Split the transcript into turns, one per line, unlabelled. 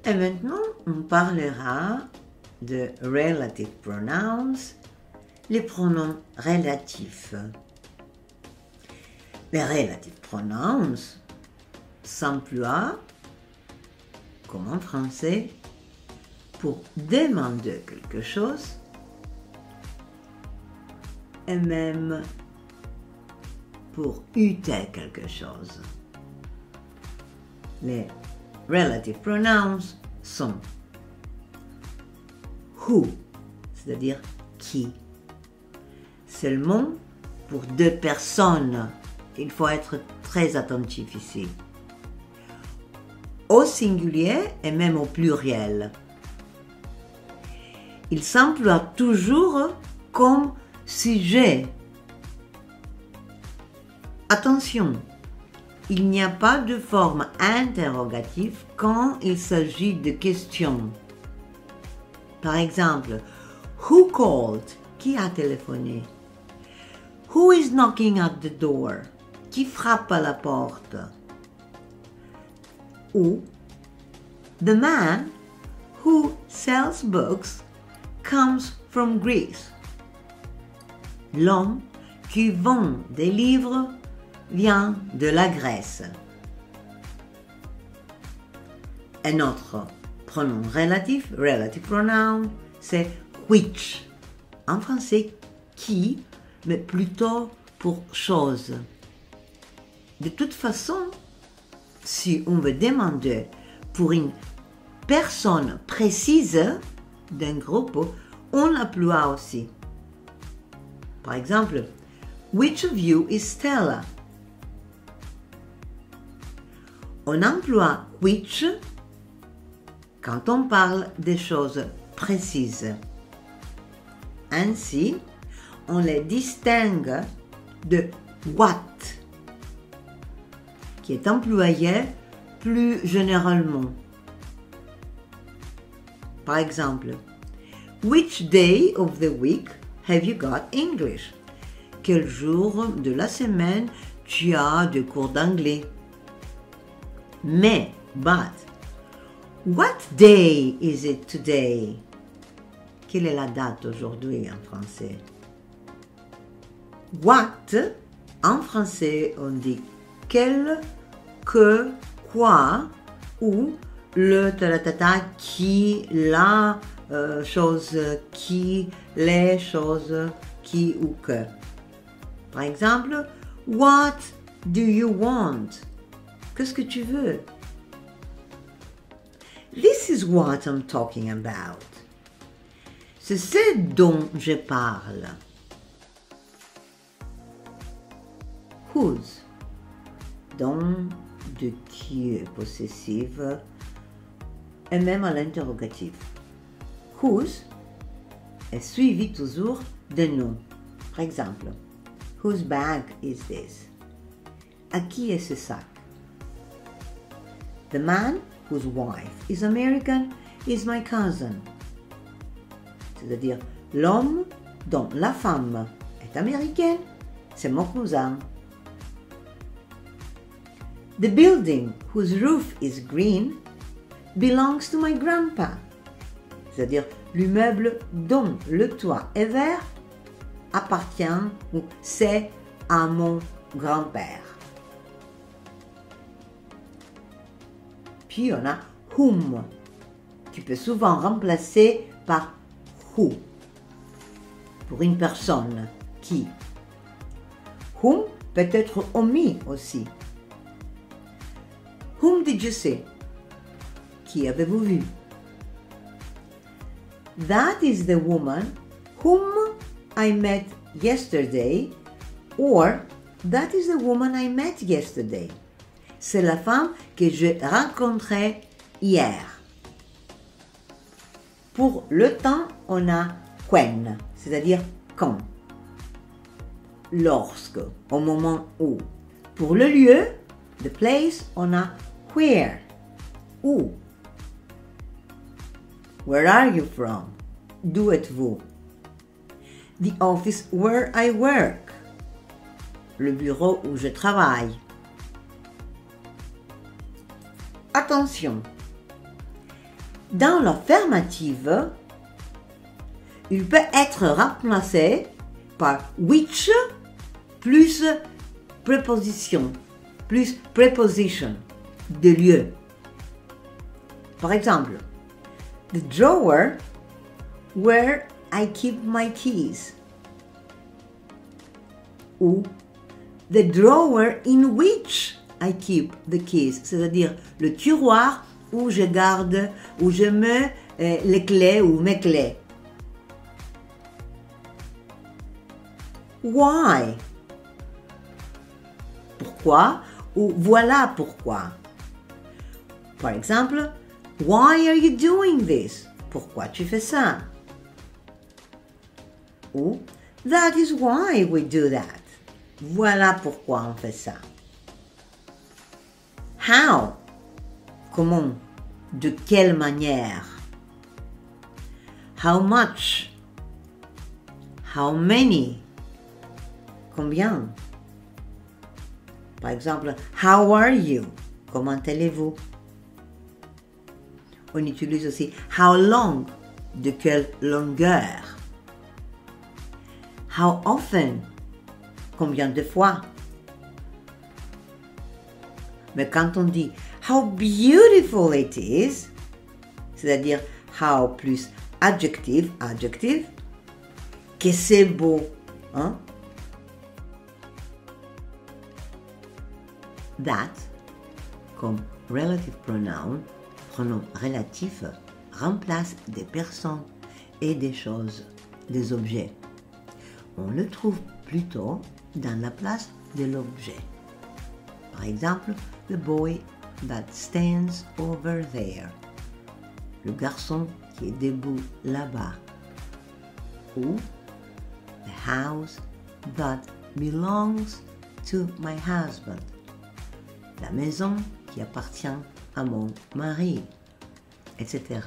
Et maintenant, on parlera de relative pronouns, les pronoms relatifs. Les relative pronouns s'emploient, comme en français, pour demander quelque chose et même pour uter quelque chose. Les relative pronouns sont who, c'est-à-dire qui. Seulement pour deux personnes. Il faut être très attentif ici. Au singulier et même au pluriel. Il s'emploie toujours comme sujet. Attention, il n'y a pas de forme interrogative quand il s'agit de questions. Par exemple, who called? Qui a téléphoné? Who is knocking at the door? Qui frappe à la porte? Ou the man who sells books comes from Greece. L'homme qui vend des livres vient de la Grèce. Un autre pronom relatif, relative pronoun, c'est which. En français, qui, mais plutôt pour chose. De toute façon, si on veut demander pour une personne précise d'un groupe, on l'emploie aussi. Par exemple, which of you is Stella? On emploie which quand on parle des choses précises. Ainsi, on les distingue de what, qui est employé plus généralement. Par exemple, which day of the week have you got English? Quel jour de la semaine tu as de cours d'anglais? Mais, but, what day is it today? Quelle est la date aujourd'hui en français? What, en français, on dit quel, que, quoi, ou le taratata, qui, la chose, qui, les choses, qui ou que. Par exemple, what do you want? Qu'est-ce que tu veux? This is what I'm talking about. C'est ce dont je parle. Whose, dont, de qui est possessive, et même à l'interrogatif. Whose est suivi toujours de nom. Par exemple, whose bag is this? À qui est ce sac? The man whose wife is American is my cousin. C'est-à-dire, l'homme dont la femme est américaine, c'est mon cousin. The building whose roof is green belongs to my grandpa. C'est-à-dire, l'immeuble dont le toit est vert appartient ou c'est à mon grand-père. Puis on a whom, qui peut souvent remplacer par who, pour une personne, qui. Whom peut être omis aussi. Whom did you see? Qui avez-vous vu? That is the woman whom I met yesterday, or that is the woman I met yesterday. C'est la femme que j'ai rencontrée hier. Pour le temps, on a when, c'est-à-dire quand. Lorsque, au moment où. Pour le lieu, the place, on a where, où. Where are you from? D'où êtes-vous? The office where I work. Le bureau où je travaille. Attention, Dans l'affirmative, il peut être remplacé par which plus préposition, de lieu. Par exemple, the drawer where I keep my keys. Ou the drawer in which I keep the keys, c'est-à-dire le tiroir où je garde, où je mets les clés ou mes clés. Why? Pourquoi? Ou voilà pourquoi. Par exemple, why are you doing this? Pourquoi tu fais ça? Ou that is why we do that. Voilà pourquoi on fait ça. How? Comment? De quelle manière? How much? How many? Combien? Par exemple, how are you? Comment allez-vous? On utilise aussi how long? De quelle longueur? How often? Combien de fois? Mais quand on dit how beautiful it is, c'est-à-dire how plus adjective, que c'est beau, hein? That, comme relative pronoun, pronom relatif, remplace des personnes et des choses, des objets. On le trouve plutôt dans la place de l'objet. Par exemple, the boy that stands over there. Le garçon qui est debout là-bas. Ou the house that belongs to my husband. La maison qui appartient à mon mari, etc.